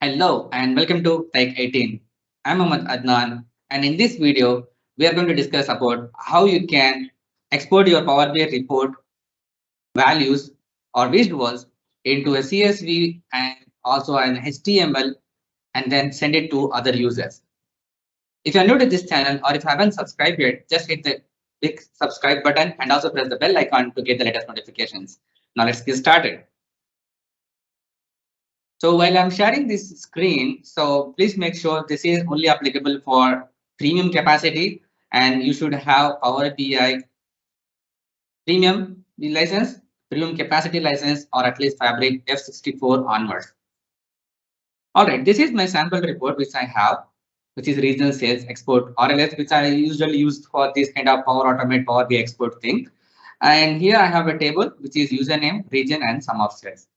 Hello and welcome to taik18. I'm Mohammad Adnan, and in this video we are going to discuss about how you can export your Power BI report values or visuals into a CSV and also an HTML and then send it to other users. If you're new to this channel or if you haven't subscribed yet, just hit the big subscribe button and also press the bell icon to get the latest notifications. Now let's get started. So while I'm sharing this screen, so please make sure this is only applicable for premium capacity and you should have Power BI premium license, premium capacity license, or at least Fabric F64 onwards. All right, this is my sample report which I have, which is regional sales export RLS, which I usually use for this kind of Power Automate Power BI export thing. And here I have a table which is username, region, and sum of sales.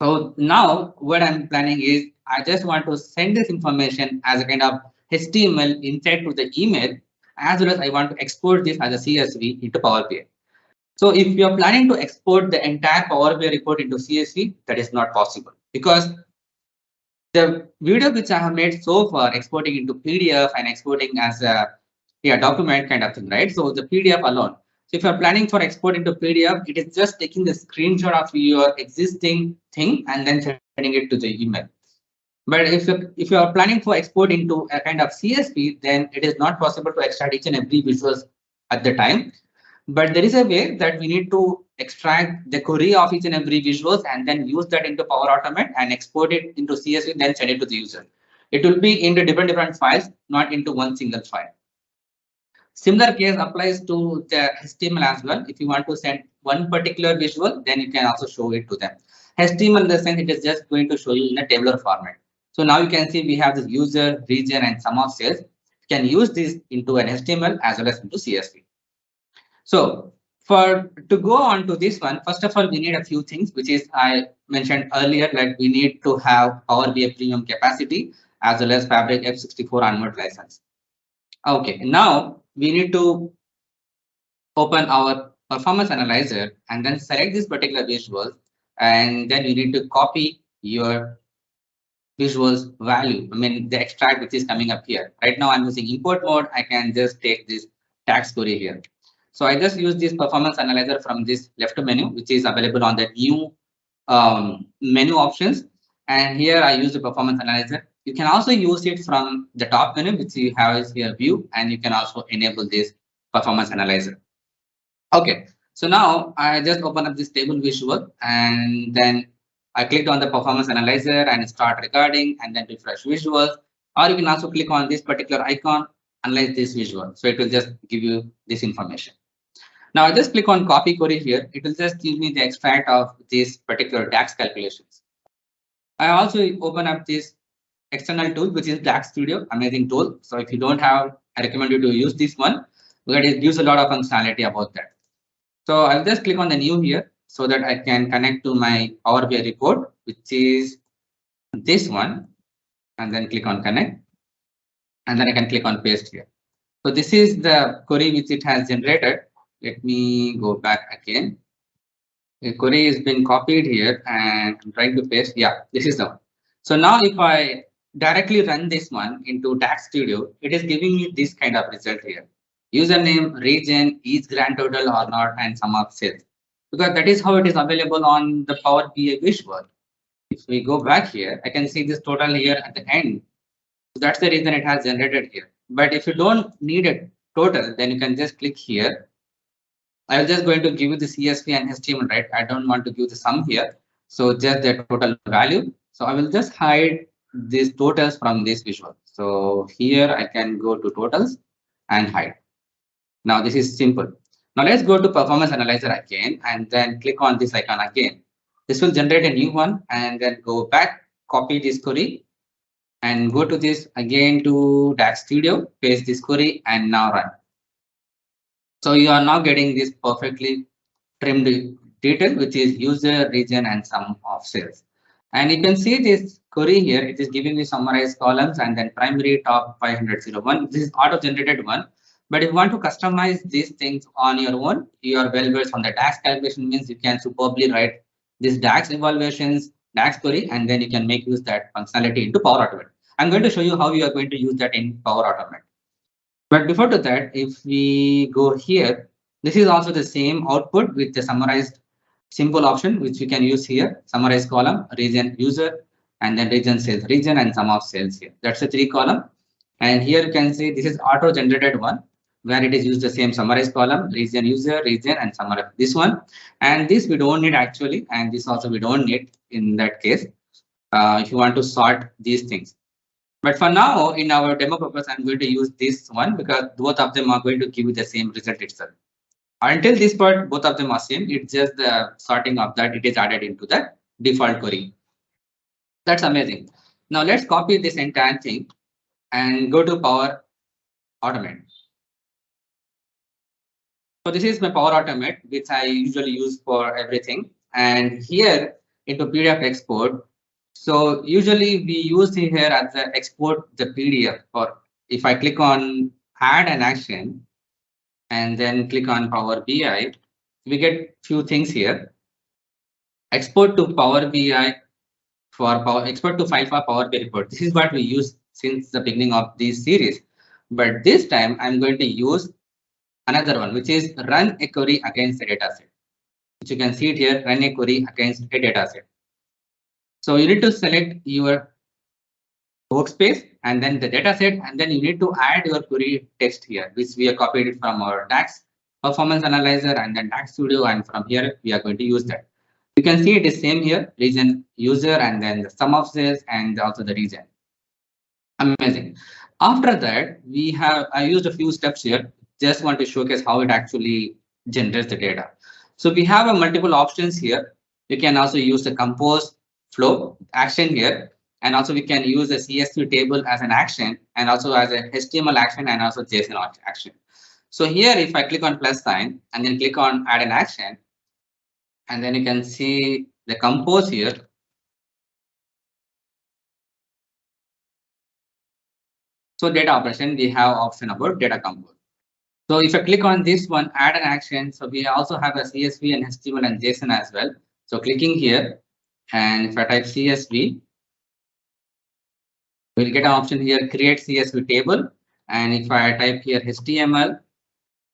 So now what I'm planning is I just want to send this information as a kind of HTML inside to the email, as well as I want to export this as a CSV into Power BI. So if you're planning to export the entire Power BI report into CSV, that is not possible because the video which I have made so far exporting into PDF and exporting as a document kind of thing, right? So the PDF alone. So if you're planning for export into PDF, it is just taking the screenshot of your existing thing and then sending it to the email. But if you are planning for export into a kind of CSV, then it is not possible to extract each and every visuals at the time. But there is a way that we need to extract the query of each and every visuals and then use that into Power Automate and export it into CSV, then send it to the user. It will be into different files, not into one single file. Similar case applies to the HTML as well. If you want to send one particular visual, then you can also show it to them. HTML in the sense it is just going to show you in a tabular format. So now you can see we have this user, region, and sum of sales. You can use this into an HTML as well as into CSV. So to go on to this one, first of all, we need a few things, which is I mentioned earlier, like we need to have Power BI premium capacity as well as Fabric F64 onward license. Okay, now we need to open our performance analyzer and then select this particular visual, and then you need to copy your visuals value. I mean, the extract which is coming up here. Right now, I'm using import mode. I can just take this tax query here. So I just use this performance analyzer from this left menu, which is available on the new menu options. And here I use the performance analyzer. You can also use it from the top menu, which you have here view, and you can also enable this performance analyzer. Okay, so now I just open up this table visual and then I clicked on the performance analyzer and start recording and then refresh visuals. Or you can also click on this particular icon, analyze this visual. So it will just give you this information. Now I just click on copy query here. It will just give me the extract of this particular DAX calculations. I also open up this external tool, which is DAX Studio, amazing tool. So if you don't have, I recommend you to use this one because it gives a lot of functionality about that. So I'll just click on the new here so that I can connect to my Power BI report, which is this one, and then click on connect. And then I can click on paste here. So this is the query which it has generated. Let me go back again. The query has been copied here and I'm trying to paste. Yeah, this is the one. So now if I directly run this one into DAX Studio, it is giving me this kind of result here. Username, region, is grand total or not, and sum of sales. Because that is how it is available on the Power BI visual. If we go back here, I can see this total here at the end. So that's the reason it has generated here. But if you don't need a total, then you can just click here. I'm just going to give you the CSV and HTML, right? I don't want to give the sum here. So just the total value. So I will just hide these totals from this visual. So here I can go to totals and hide. Now this is simple. Now let's go to performance analyzer again and then click on this icon again. This will generate a new one and then go back, copy this query and go to this again to DAX Studio, paste this query and now run. So you are now getting this perfectly trimmed detail, which is user, region, and sum of sales. And you can see this query here. It is giving me summarized columns and then primary top 501. This is auto-generated one. But if you want to customize these things on your own, you are well versed on the DAX calculation means you can superbly write these DAX evaluations DAX query, and then you can make use that functionality into Power Automate. I'm going to show you how you are going to use that in Power Automate. But before to that, if we go here, this is also the same output with the summarized simple option, which we can use here: summarize column, region user, and then region sales region, and sum of sales here. That's the 3 column. And here you can see this is auto generated one, where it is used the same summarize column, region user, region, and summarize this one. And this we don't need actually, and this also we don't need in that case. If you want to sort these things. But for now, in our demo purpose, I'm going to use this one because both of them are going to give you the same result itself. Until this part, both of them are same. It's just the sorting of that it is added into the default query. That's amazing. Now let's copy this entire thing and go to Power Automate. So this is my Power Automate, which I usually use for everything. And here into PDF export. So usually we use here as the export the PDF. Or if I click on add an action and then click on Power BI, we get few things here. Export to Power BI for export to file for Power BI report. This is what we use since the beginning of this series. But this time I'm going to use another one, which is run a query against the dataset. Which you can see it here, run a query against a dataset. So you need to select your workspace and then the dataset, and then you need to add your query text here, which we have copied it from our DAX performance analyzer and then DAX Studio, and from here we are going to use that. You can see it is same here, region user, and then the sum of sales and also the region. Amazing. After that, I used a few steps here. Just want to showcase how it actually generates the data. So we have a multiple options here. You can also use the compose flow action here, and also we can use a CSV table as an action, and also as a HTML action, and also JSON action. So here, if I click on plus sign and then click on add an action, and then you can see the compose here. So data operation, we have option about data compose. So if I click on this one, add an action. So we also have a CSV and HTML and JSON as well. So clicking here, and if I type CSV, we'll get an option here, create CSV table. And if I type here HTML,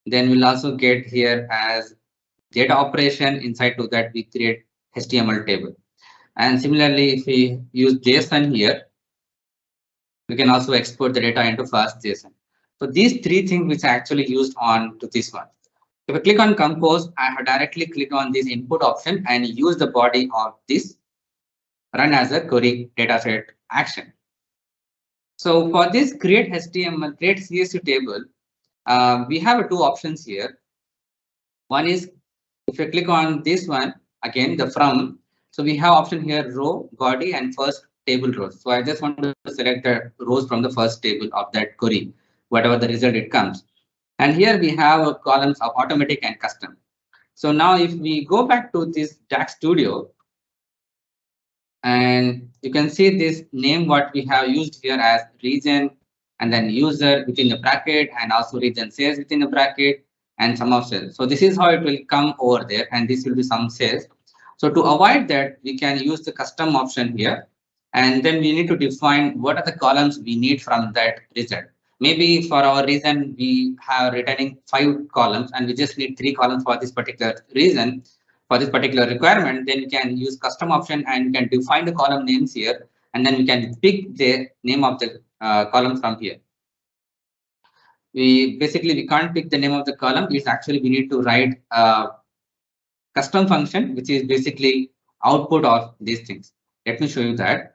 then we'll also get here as data operation. Inside to that, we create HTML table. And similarly, if we use JSON here, we can also export the data into fast JSON. So these 3 things which are actually used on to this one. If I click on compose, I have directly click on this input option and use the body of this run as a query dataset action. So for this create HTML, create CSV table, we have 2 options here. One is if you click on this one, again the from, so we have option here row, body, and first table rows. So I just want to select the rows from the first table of that query, whatever the result it comes. And here we have columns of automatic and custom. So now if we go back to this DAX Studio, and you can see this name what we have used here as region, and then user within the bracket, and also region sales within the bracket, and sum of sales. So this is how it will come over there, and this will be sum sales. So to avoid that, we can use the custom option here, and then we need to define what are the columns we need from that result. Maybe for our reason, we have returning 5 columns and we just need 3 columns for this particular reason, for this particular requirement. Then we can use custom option and can define the column names here, and then we can pick the name of the column from here. We can't pick the name of the column. It's actually we need to write a custom function, which is basically output of these things. Let me show you that.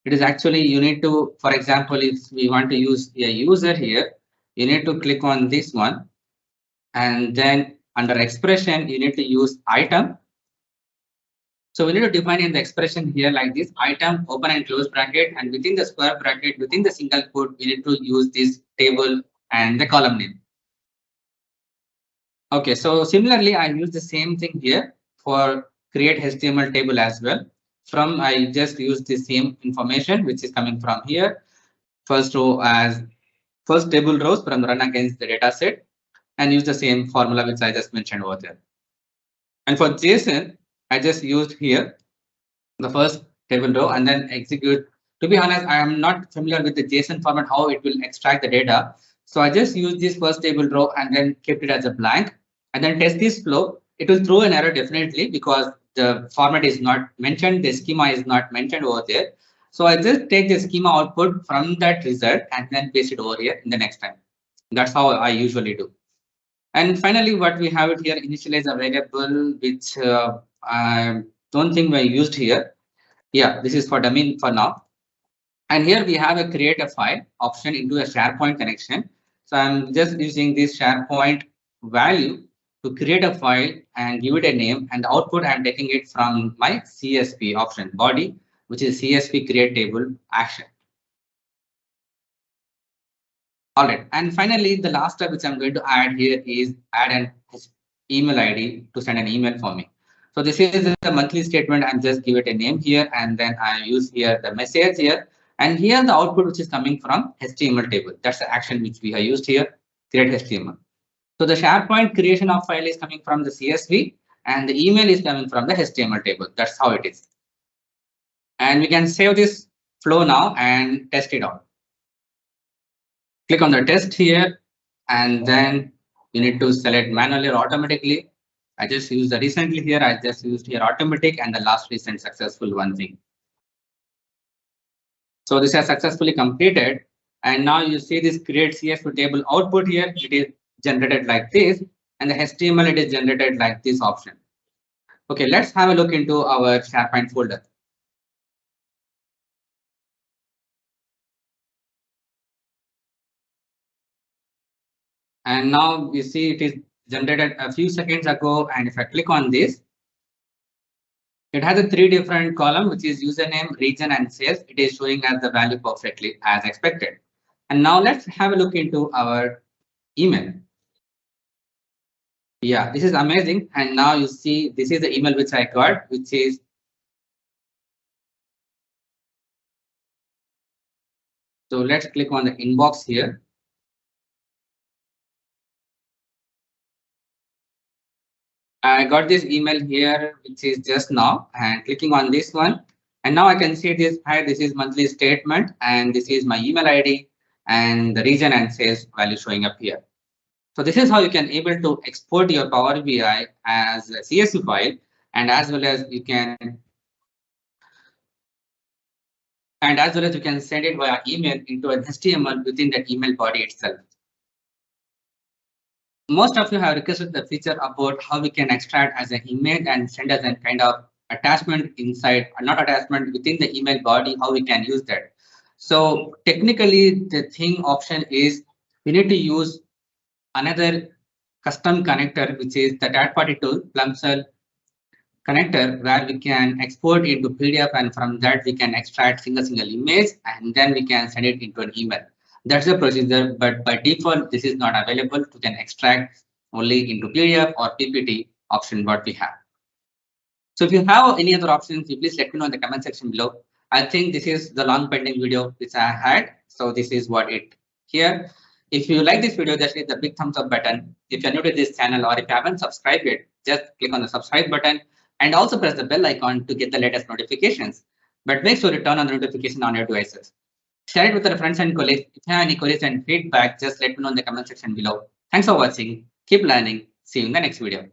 It is actually you need to, for example, if we want to use a user here, you need to click on this one, and then under expression you need to use item. So we need to define in the expression here like this: item, open and close bracket, and within the square bracket, within the single quote, we need to use this table and the column name. Okay, so similarly, I use the same thing here for create HTML table as well. From I just use the same information which is coming from here. First row as first table rows from run against the data set, and use the same formula which I just mentioned over there. And for JSON, I just used here the first table row and then execute. To be honest, I am not familiar with the JSON format, how it will extract the data. So I just use this first table row and then kept it as a blank and then test this flow. It will throw an error definitely because the format is not mentioned, the schema is not mentioned over there. So I just take the schema output from that result and then paste it over here in the next time. That's how I usually do. And finally, what we have it here, initialize a variable, which I don't think we used here. Yeah, this is for dummy for now. And here we have a create a file option into a SharePoint connection. So I'm just using this SharePoint value to create a file and give it a name, and the output I'm taking it from my CSV option body, which is CSV create table action. All right, and finally, the last step which I'm going to add here is add an email ID to send an email for me. So this is the monthly statement. I'm just give it a name here, and then I use here the message here, and here the output which is coming from HTML table. That's the action which we have used here, create HTML. So the SharePoint creation of file is coming from the CSV, and the email is coming from the HTML table. That's how it is. And we can save this flow now and test it out. Click on the test here, and then you need to select manually or automatically. I just used the recently here. I just used here automatic and the last recent successful one thing. So this has successfully completed. And now you see this create CSV table output here. It is generated like this, and the HTML it is generated like this option. Okay, let's have a look into our SharePoint folder. And now you see it is generated a few seconds ago. And if I click on this, it has a 3 different column, which is username, region, and sales. It is showing us the value perfectly as expected. And now let's have a look into our email. Yeah, this is amazing. And now you see this is the email which I got, which is so let's click on the inbox here. I got this email here, which is just now, and clicking on this one. And now I can see this. Hi, this is monthly statement, and this is my email ID and the region and sales value showing up here. So this is how you can able to export your Power BI as a CSV file, and as well as you can send it via email into an HTML within the email body itself. Most of you have requested the feature about how we can extract as an image and send as a kind of attachment inside, not attachment within the email body, how we can use that. So technically, the thing option is we need to use another custom connector, which is the third-party tool, Plumcell connector, where we can export into PDF, and from that we can extract single image, and then we can send it into an email. That's the procedure, but by default, this is not available. You can extract only into PDF or PPT option what we have. So if you have any other options, please let me know in the comment section below. I think this is the long pending video which I had. So this is what it here. If you like this video, just hit the big thumbs up button. If you're new to this channel or if you haven't subscribed yet, just click on the subscribe button and also press the bell icon to get the latest notifications. But make sure to turn on the notification on your devices. Share it with your friends and colleagues. If you have any queries and feedback, just let me know in the comment section below. Thanks for watching. Keep learning. See you in the next video.